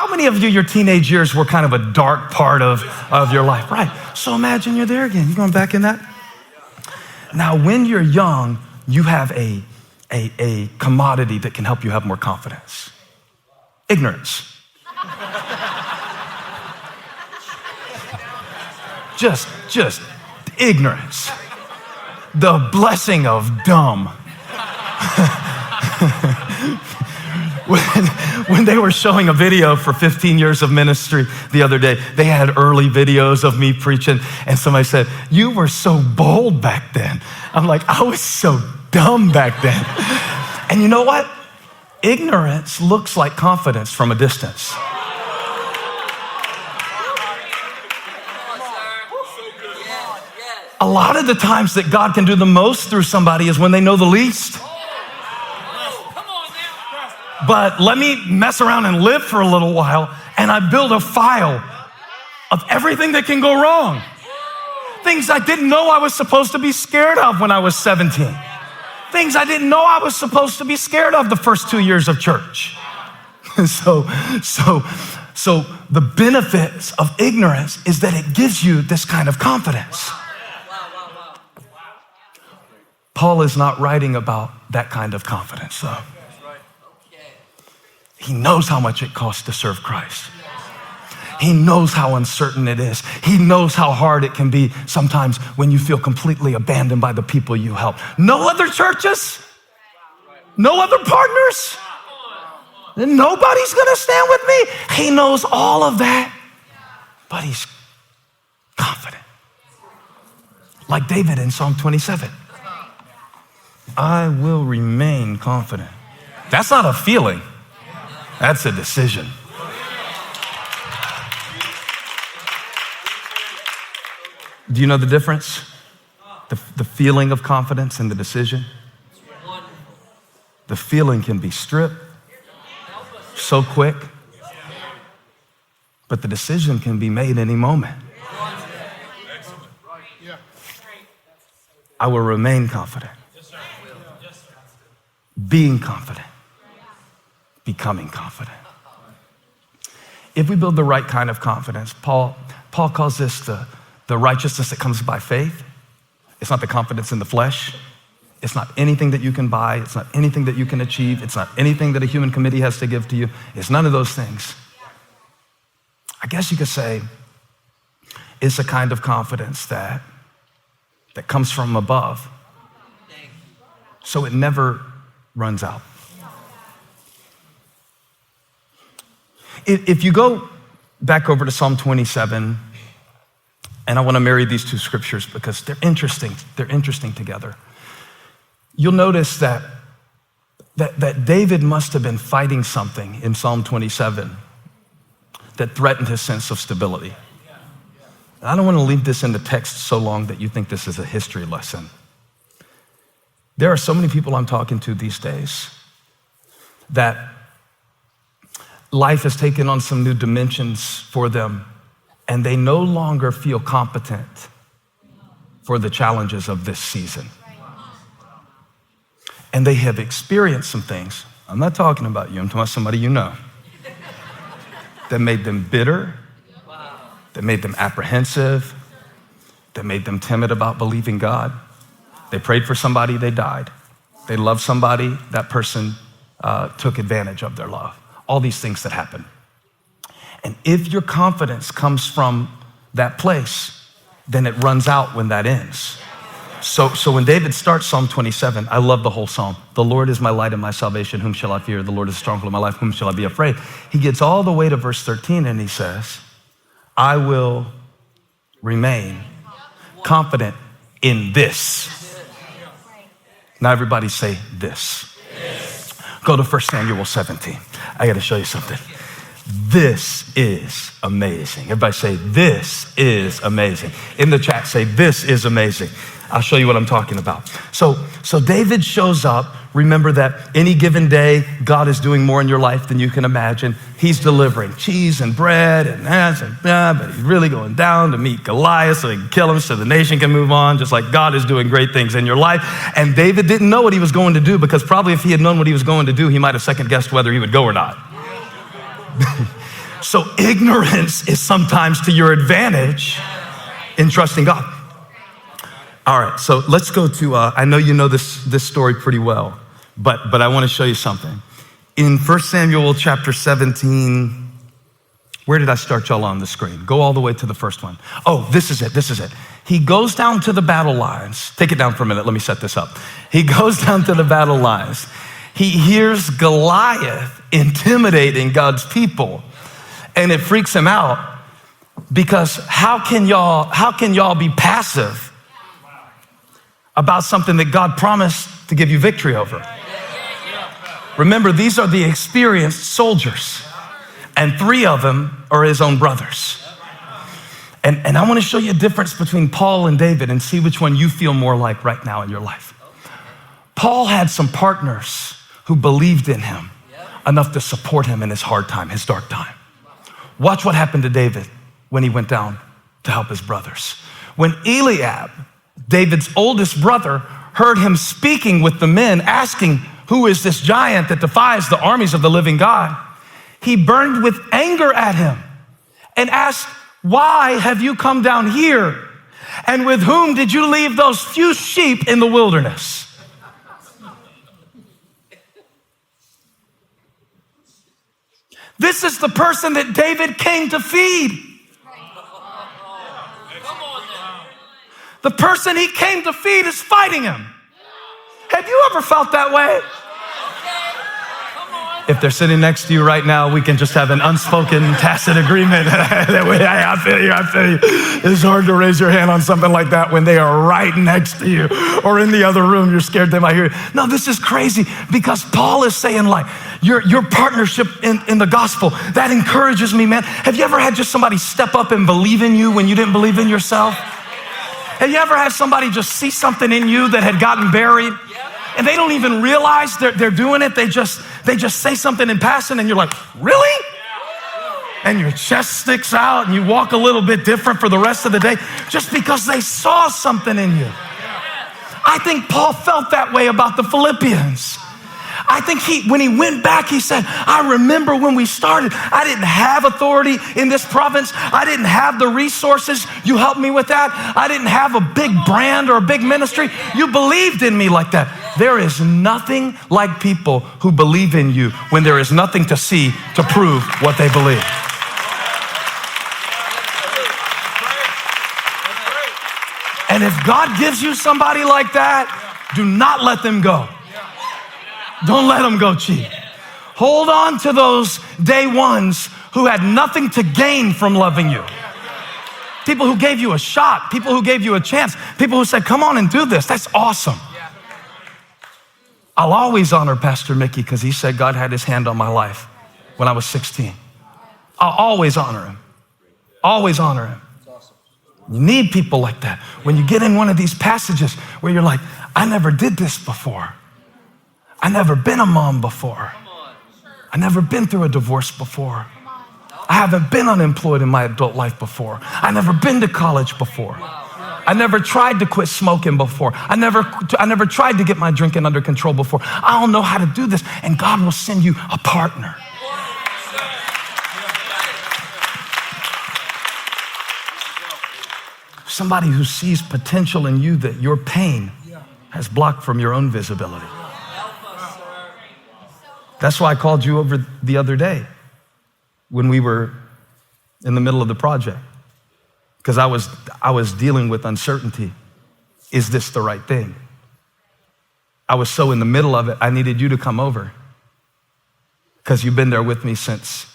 How many of you, your teenage years were kind of a dark part of your life? Right. So imagine you're there again. You going back in that? Now, when you're young, you have a commodity that can help you have more confidence. Ignorance. Just ignorance. The blessing of dumb. When they were showing a video for 15 years of ministry the other day, they had early videos of me preaching, and somebody said, "You were so bold back then." I'm like, I was so dumb back then. And you know what? Ignorance looks like confidence from a distance. A lot of the times that God can do the most through somebody is when they know the least. But let me mess around and live for a little while, and I build a file of everything that can go wrong. Things I didn't know I was supposed to be scared of when I was 17. Things I didn't know I was supposed to be scared of the first 2 years of church. So the benefits of ignorance is that it gives you this kind of confidence. Paul is not writing about that kind of confidence, though. He knows how much it costs to serve Christ. He knows how uncertain it is. He knows how hard it can be sometimes when you feel completely abandoned by the people you help. No other churches, no other partners, nobody's gonna stand with me. He knows all of that, but he's confident. Like David in Psalm 27. I will remain confident. That's not a feeling. That's a decision. Do you know the difference? The feeling of confidence and the decision? The feeling can be stripped so quick, but the decision can be made any moment. I will remain confident. Being confident. Becoming confident. If we build the right kind of confidence, Paul calls this the righteousness that comes by faith. It's not the confidence in the flesh. It's not anything that you can buy. It's not anything that you can achieve. It's not anything that a human committee has to give to you. It's none of those things. I guess you could say it's a kind of confidence that comes from above. So it never runs out. If you go back over to Psalm 27, and I want to marry these two scriptures because they're interesting together. You'll notice that David must have been fighting something in Psalm 27 that threatened his sense of stability. And I don't want to leave this in the text so long that you think this is a history lesson. There are so many people I'm talking to these days that life has taken on some new dimensions for them, and they no longer feel competent for the challenges of this season. And they have experienced some things. I'm not talking about you, I'm talking about somebody you know, that made them bitter, that made them apprehensive, that made them timid about believing God. They prayed for somebody, they died. They loved somebody, that person took advantage of their love. All these things that happen. And if your confidence comes from that place, then it runs out when that ends. So when David starts Psalm 27, I love the whole psalm. The Lord is my light and my salvation, whom shall I fear? The Lord is the stronghold of my life, whom shall I be afraid? He gets all the way to verse 13 and he says, I will remain confident in this. Now everybody say this. Go to 1 Samuel 17. I got to show you something. This is amazing. Everybody say, this is amazing. In the chat, say, this is amazing. I'll show you what I'm talking about. So David shows up. Remember that any given day, God is doing more in your life than you can imagine. He's delivering cheese and bread and that, but he's really going down to meet Goliath so he can kill him so the nation can move on, just like God is doing great things in your life. And David didn't know what he was going to do because probably if he had known what he was going to do, he might have second guessed whether he would go or not. So ignorance is sometimes to your advantage in trusting God. All right, so let's go to, I know you know this story pretty well, but I want to show you something. In 1 Samuel chapter 17, where did I start y'all on the screen? Go all the way to the first one. Oh, this is it. He goes down to the battle lines. Take it down for a minute, let me set this up. He goes down to the battle lines. He hears Goliath intimidating God's people, and it freaks him out because how can y'all be passive about something that God promised to give you victory over? Remember, these are the experienced soldiers, and 3 of them are his own brothers. And I want to show you a difference between Paul and David and see which one you feel more like right now in your life. Paul had some partners who believed in him enough to support him in his hard time, his dark time. Watch what happened to David when he went down to help his brothers. When Eliab, David's oldest brother, heard him speaking with the men, asking, who is this giant that defies the armies of the living God? He burned with anger at him and asked, why have you come down here? And with whom did you leave those few sheep in the wilderness? This is the person that David came to feed. The person he came to feed is fighting him. Have you ever felt that way? If they're sitting next to you right now, we can just have an unspoken tacit agreement. I feel you. It's hard to raise your hand on something like that when they are right next to you or in the other room. You're scared they might hear you. No, this is crazy because Paul is saying like, your partnership in the gospel, that encourages me, man. Have you ever had just somebody step up and believe in you when you didn't believe in yourself? Have you ever had somebody just see something in you that had gotten buried? And they don't even realize they're doing it. They just say something in passing and you're like, really? And your chest sticks out and you walk a little bit different for the rest of the day just because they saw something in you. I think Paul felt that way about the Philippians. I think when he went back, he said, I remember when we started, I didn't have authority in this province. I didn't have the resources. You helped me with that. I didn't have a big brand or a big ministry. You believed in me like that. There is nothing like people who believe in you when there is nothing to see to prove what they believe. And if God gives you somebody like that, do not let them go. Don't let them go cheap. Hold on to those day ones who had nothing to gain from loving you. People who gave you a shot, people who gave you a chance, people who said, come on and do this. That's awesome. I'll always honor Pastor Mickey because he said God had his hand on my life when I was 16. I'll always honor him. Always honor him. You need people like that. When you get in one of these passages where you're like, I never did this before. I never been a mom before. I never been through a divorce before. I haven't been unemployed in my adult life before. I never been to college before. I never tried to quit smoking before. I never tried to get my drinking under control before. I don't know how to do this. And God will send you a partner. Somebody who sees potential in you that your pain has blocked from your own visibility. That's why I called you over the other day when we were in the middle of the project, because I was dealing with uncertainty. Is this the right thing? I was so in the middle of it, I needed you to come over because you've been there with me since,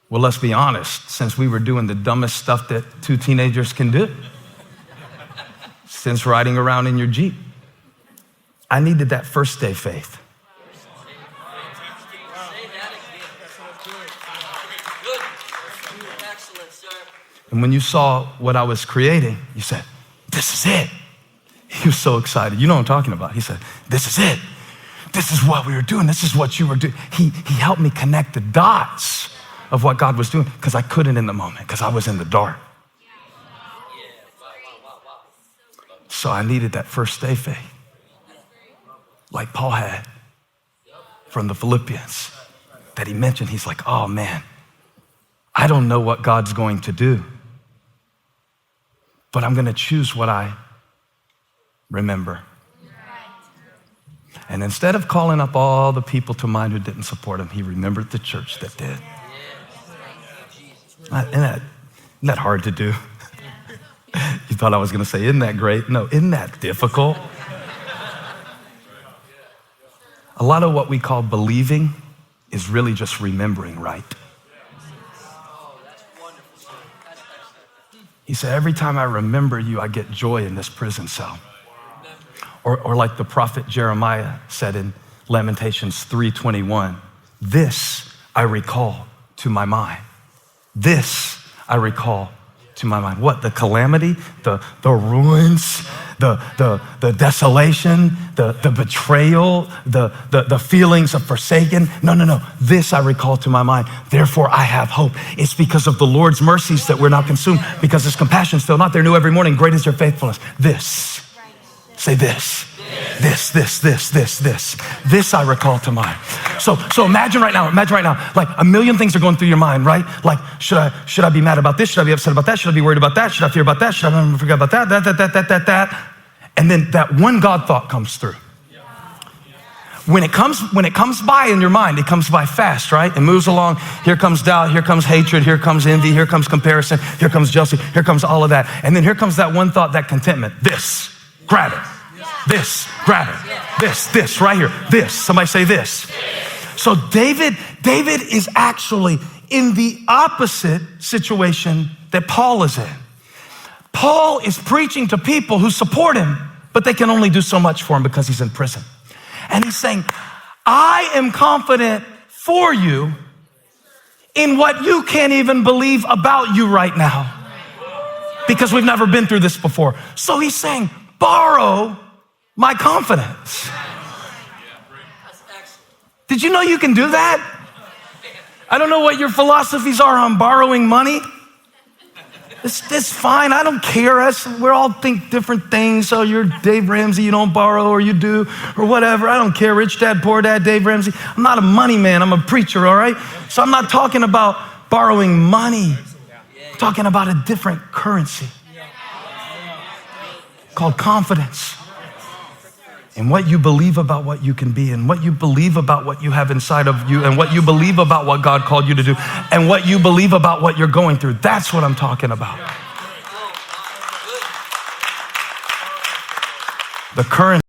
well, let's be honest, since we were doing the dumbest stuff that 2 teenagers can do, since riding around in your Jeep. I needed that first day faith. And when you saw what I was creating, you said, this is it. He was so excited. You know what I'm talking about. He said, this is it. This is what we were doing. This is what you were doing. He helped me connect the dots of what God was doing because I couldn't in the moment because I was in the dark. So I needed that first day faith like Paul had from the Philippians that he mentioned. He's like, oh man, I don't know what God's going to do, but I'm gonna choose what I remember. And instead of calling up all the people to mind who didn't support him, he remembered the church that did. Isn't that hard to do? You thought I was gonna say, isn't that great? No, isn't that difficult? A lot of what we call believing is really just remembering right. He said, every time I remember you, I get joy in this prison cell. Or like the prophet Jeremiah said in Lamentations 3:21, this I recall to my mind. This I recall to my mind. What? The calamity, the ruins, the desolation, the betrayal, the feelings of forsaken. No. This I recall to my mind. Therefore I have hope. It's because of the Lord's mercies that we're not consumed, because his compassion still not. They're new every morning. Great is your faithfulness. This. Say this. This. This I recall to mind. So imagine right now, like a million things are going through your mind, right? Like, should I be mad about this? Should I be upset about that? Should I be worried about that? Should I fear about that? Should I forget about that? And then that one God thought comes through. When it comes by in your mind, it comes by fast, right? It moves along. Here comes doubt, here comes hatred, here comes envy, here comes comparison, here comes jealousy, here comes all of that. And then here comes that one thought, that contentment. This, grab it. This, grab it. This, right here. This, somebody say this. So David is actually in the opposite situation that Paul is in. Paul is preaching to people who support him, but they can only do so much for him because he's in prison. And he's saying, I am confident for you in what you can't even believe about you right now, because we've never been through this before. So he's saying, borrow my confidence. Did you know you can do that? I don't know what your philosophies are on borrowing money. It's fine, I don't care. We all think different things. So you're Dave Ramsey, you don't borrow, or you do, or whatever. I don't care, rich dad, poor dad, Dave Ramsey. I'm not a money man, I'm a preacher, all right? So I'm not talking about borrowing money. I'm talking about a different currency called confidence. And what you believe about what you can be, and what you believe about what you have inside of you, and what you believe about what God called you to do, and what you believe about what you're going through. That's what I'm talking about. The current